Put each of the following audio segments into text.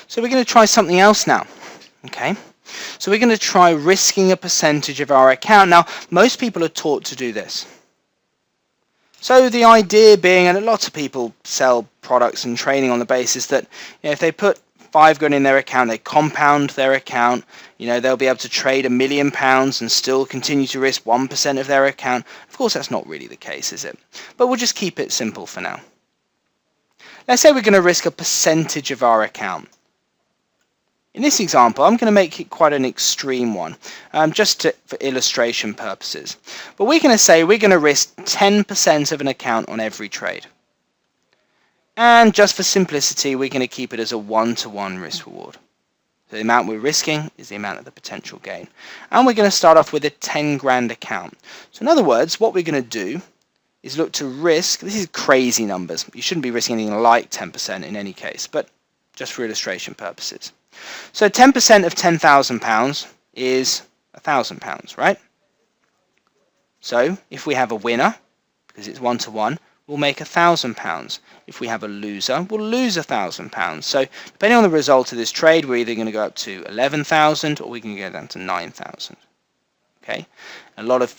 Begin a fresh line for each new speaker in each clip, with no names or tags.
So we're going to try something else now. Okay, so we're going to try risking a percentage of our account. Now, most people are taught to do this. So the idea being, and lots of people sell products and training on the basis that, if they put £5 in their account, they compound their account, they'll be able to trade £1 million and still continue to risk 1% of their account. Of course, that's not really the case, is it? But we'll just keep it simple for now. Let's say we're going to risk a percentage of our account. In this example, I'm going to make it quite an extreme one, just for illustration purposes. But we're going to say we're going to risk 10% of an account on every trade. And just for simplicity, we're going to keep it as a 1-to-1 risk reward. So the amount we're risking is the amount of the potential gain. And we're going to start off with a 10 grand account. So in other words, what we're going to do is look to risk, this is crazy numbers, you shouldn't be risking anything like 10% in any case, but just for illustration purposes. So 10% of £10,000 is £1,000, right? So if we have a winner, because it's 1-to-1, we'll make £1,000. If we have a loser, we'll lose £1,000. So depending on the result of this trade, we're either going to go up to 11,000 or we can go down to 9,000. Okay, a lot of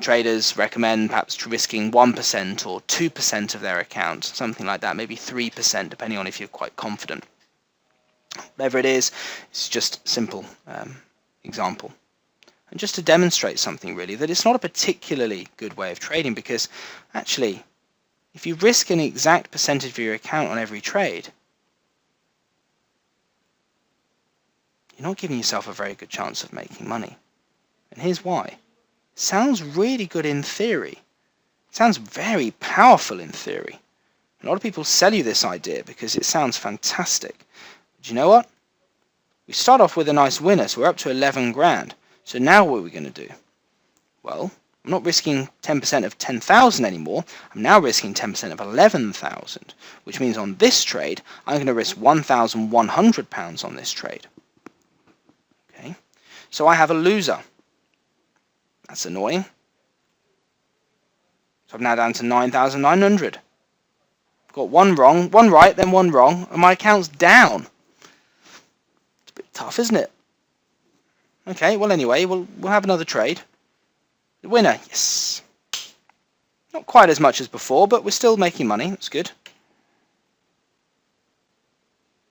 traders recommend perhaps risking 1% or 2% of their account, something like that, maybe 3%, depending on if you're quite confident. Whatever it is, it's just a simple example. And just to demonstrate something really, that it's not a particularly good way of trading, because actually, if you risk an exact percentage of your account on every trade, you're not giving yourself a very good chance of making money. And here's why. It sounds really good in theory. It sounds very powerful in theory. A lot of people sell you this idea because it sounds fantastic. But you know what? We start off with a nice winner, so we're up to 11 grand. So now what are we going to do? Well, I'm not risking 10% of 10,000 anymore. I'm now risking 10% of 11,000, which means on this trade, I'm going to risk £1,100 on this trade. Okay, so I have a loser. That's annoying. So I'm now down to 9,900. I've got one wrong, one right, then one wrong, and my account's down. It's a bit tough, isn't it? Okay, well anyway, we'll have another trade. The winner, yes. Not quite as much as before, but we're still making money. That's good.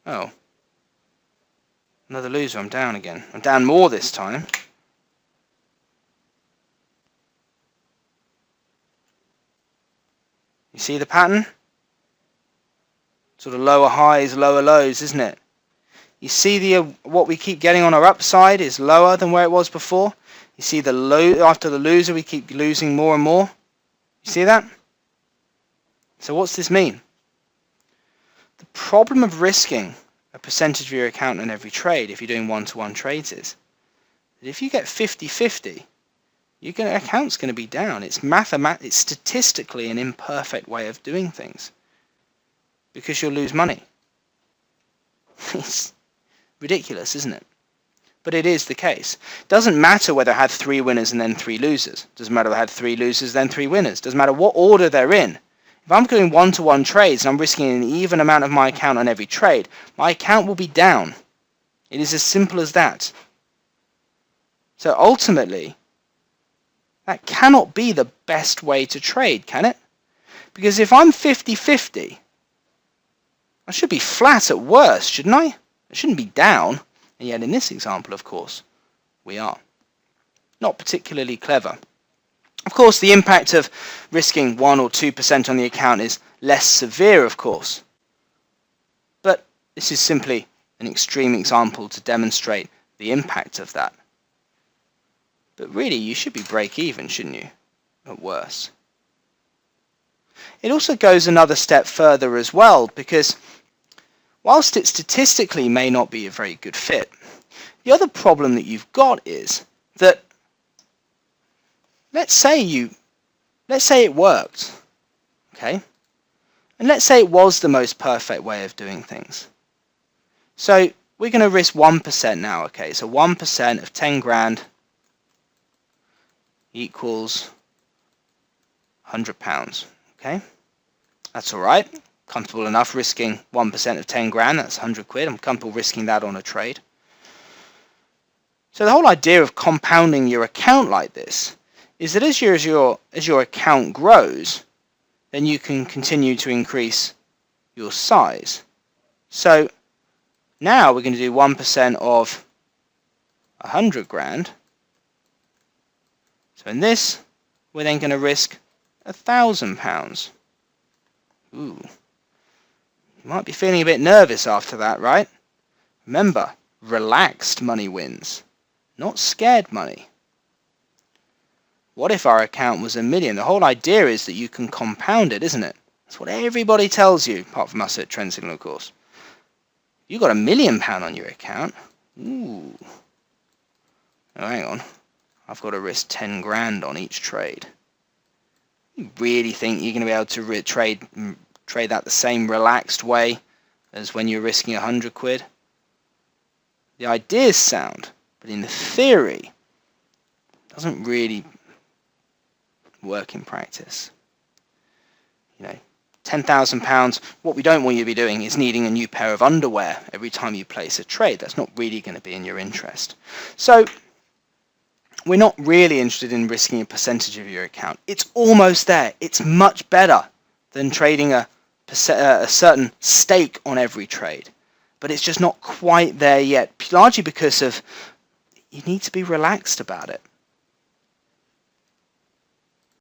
Oh. Another loser, I'm down again. I'm down more this time. You see the pattern? Sort of lower highs, lower lows, isn't it? You see the what we keep getting on our upside is lower than where it was before. You see the low after the loser we keep losing more and more. You see that? So what's this mean? The problem of risking a percentage of your account in every trade, if you're doing 1-to-1 trades, is that if you get 50-50, your account's going to be down. It's it's statistically an imperfect way of doing things, because you'll lose money. It's ridiculous, isn't it? But it is the case. It doesn't matter whether I had 3 winners and then 3 losers. It doesn't matter whether I had 3 losers then 3 winners. It doesn't matter what order they're in. If I'm doing 1-to-1 trades and I'm risking an even amount of my account on every trade, my account will be down. It is as simple as that. So ultimately, that cannot be the best way to trade, can it? Because if I'm 50-50, I should be flat at worst, shouldn't I? I shouldn't be down. And yet in this example, of course, we are. Not particularly clever. Of course, the impact of risking 1 or 2% on the account is less severe, of course. But this is simply an extreme example to demonstrate the impact of that. But really, you should be break even, shouldn't you? At worst. It also goes another step further as well, because whilst it statistically may not be a very good fit, the other problem that you've got is that let's say it worked, okay? And let's say it was the most perfect way of doing things. So we're going to risk 1% now, okay? So 1% of 10 grand equals £100, okay? That's all right. comfortable enough risking 1% of 10 grand, that's 100 quid. I'm comfortable risking that on a trade. So the whole idea of compounding your account like this is that as your account grows, then you can continue to increase your size. So now we're going to do 1% of 100 grand. So in this, we're then going to risk £1,000. Ooh. You might be feeling a bit nervous after that, right? Remember, relaxed money wins, not scared money. What if our account was $1 million? The whole idea is that you can compound it, isn't it? That's what everybody tells you, apart from us at Trend Signal, of course. You've got £1 million on your account. Ooh. Oh, hang on. I've got to risk 10 grand on each trade. You really think you're going to be able to trade that the same relaxed way as when you're risking 100 quid? The idea's sound, but in the theory, it doesn't really work in practice. You know, £10,000, what we don't want you to be doing is needing a new pair of underwear every time you place a trade. That's not really going to be in your interest. So we're not really interested in risking a percentage of your account. It's almost there. It's much better than trading a certain stake on every trade. But it's just not quite there yet, largely because of you need to be relaxed about it.